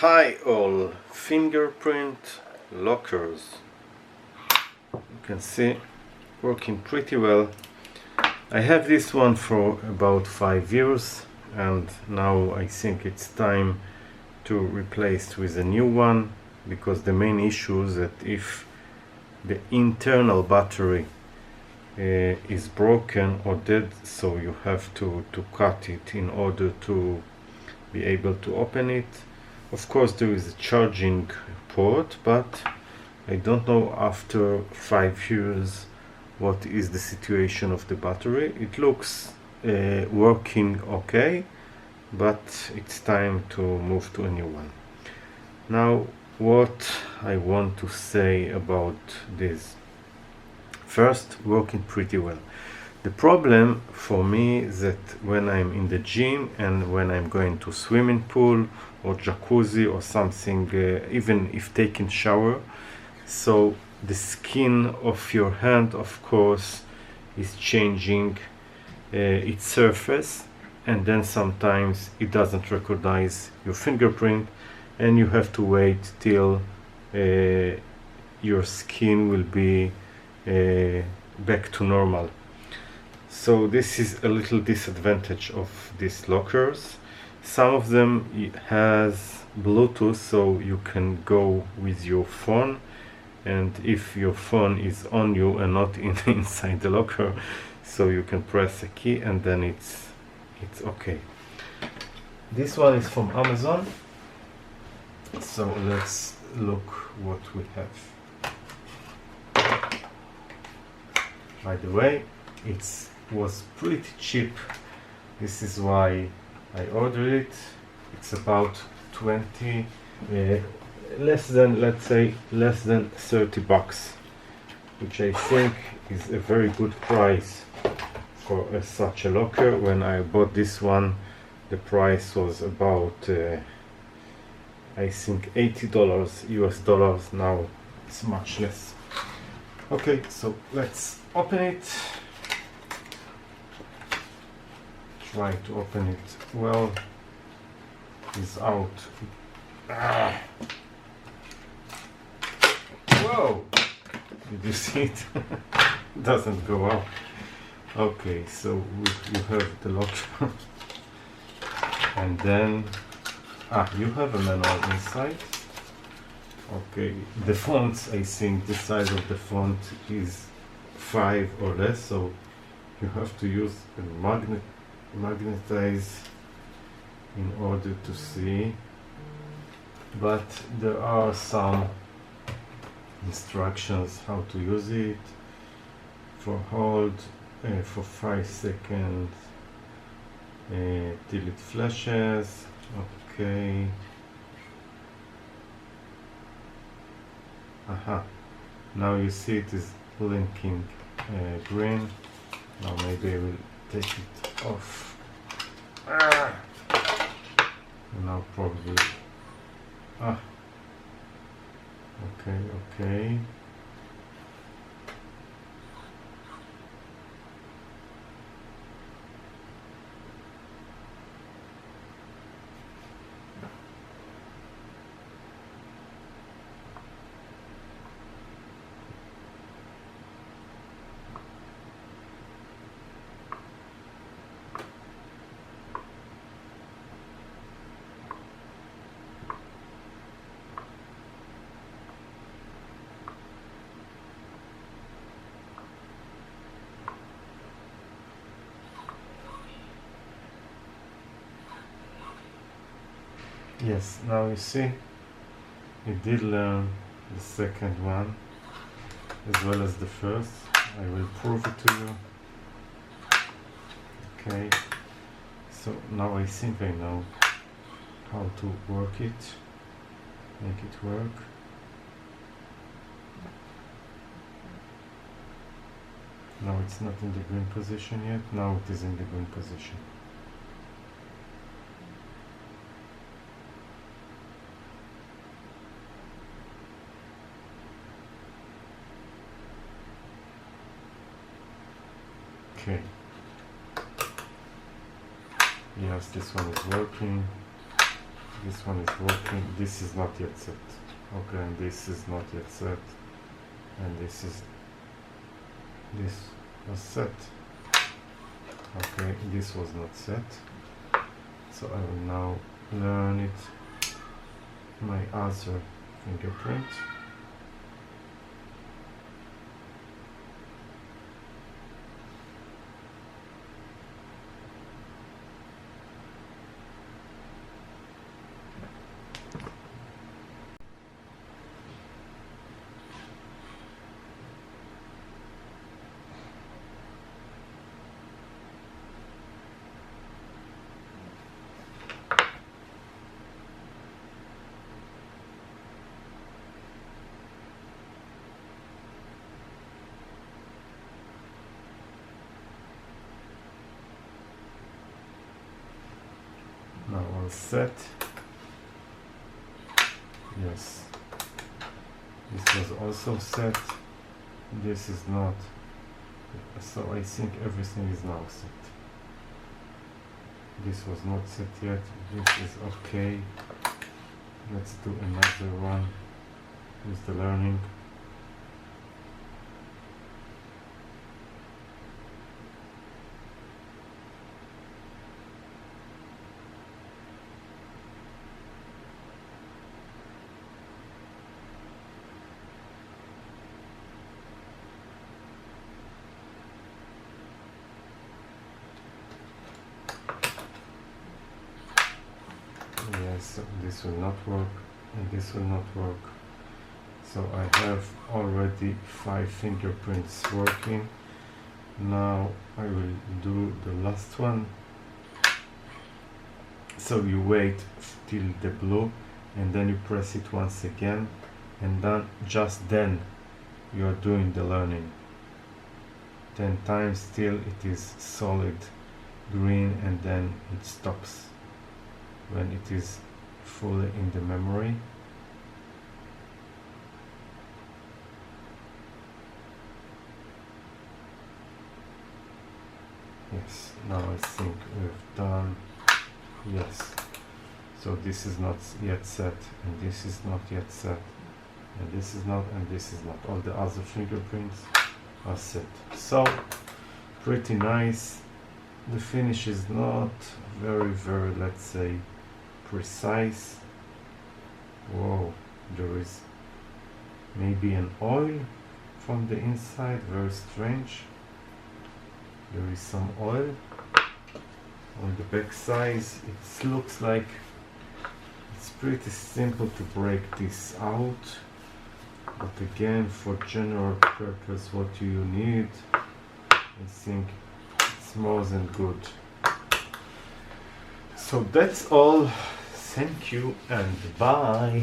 Hi all, fingerprint lockers. You can see working pretty well. I have this one for about 5 years and now I think it's time to replace with a new one, because the main issue is that if the internal battery is broken or dead, so you have to cut it in order to be able to open it. Of course there is a charging port, but I don't know after 5 years what is the situation of the battery. It looks working okay, but it's time to move to a new one. Now what I want to say about this: first, working pretty well. The problem for me is that when I'm in the gym and when I'm going to swimming pool or jacuzzi or something, even if taking shower, so the skin of your hand of course is changing its surface, and then sometimes it doesn't recognize your fingerprint and you have to wait till your skin will be back to normal. So this is a little disadvantage of these lockers. Some of them has Bluetooth, so you can go with your phone, and if your phone is on you and not inside the locker, so you can press a key and then it's okay. This one is from Amazon, so let's look what we have. By the way, it was pretty cheap. This is why I ordered it. It's about 20 less than, let's say, less than 30 bucks, which I think is a very good price for such a locker. When I bought this one, the price was about I think $80 US dollars. Now it's much less. Okay, so let's open it. Try to open it well without Whoa! Did you see it? Doesn't go out. Okay, so you have the lock and then you have a manual inside. Okay, the fonts, I think the size of the font is 5 or less, so you have to use a magnetize in order to see, but there are some instructions how to use it. For hold for 5 seconds till it flashes. Okay. Now you see it is blinking green. Now maybe I will take it off. Now probably okay. Yes, now you see it did learn the second one as well as the first. I will prove it to you. Okay, so now I think I know how to work it, make it work. Now it's not in the green position yet. Now it is in the green position. Okay. Yes, this one is working. This one is working. This is not yet set. Okay, and this is not yet set. And this was set. Okay, this was not set. So I will now learn it. My other fingerprint. Now all set. Yes. This was also set. This is not. So I think everything is now set. This was not set yet. This is okay. Let's do another one with the learning. Yes, this will not work, and this will not work. So I have already 5 fingerprints working. Now I will do the last one. So you wait till the blue, and then you press it once again, and then just then you are doing the learning. 10 times till it is solid green, and then it stops when it is fully in the memory. Yes, now I think we've done. Yes, so this is not yet set, and this is not yet set, and this is not, and this is not. All the other fingerprints are set. So pretty nice. The finish is not very, let's say, precise. Whoa, there is maybe an oil from the inside, very strange. There is some oil on the back side. It looks like it's pretty simple to break this out, but again, for general purpose, what do you need? I think it's more than good. So that's all. Thank you and bye.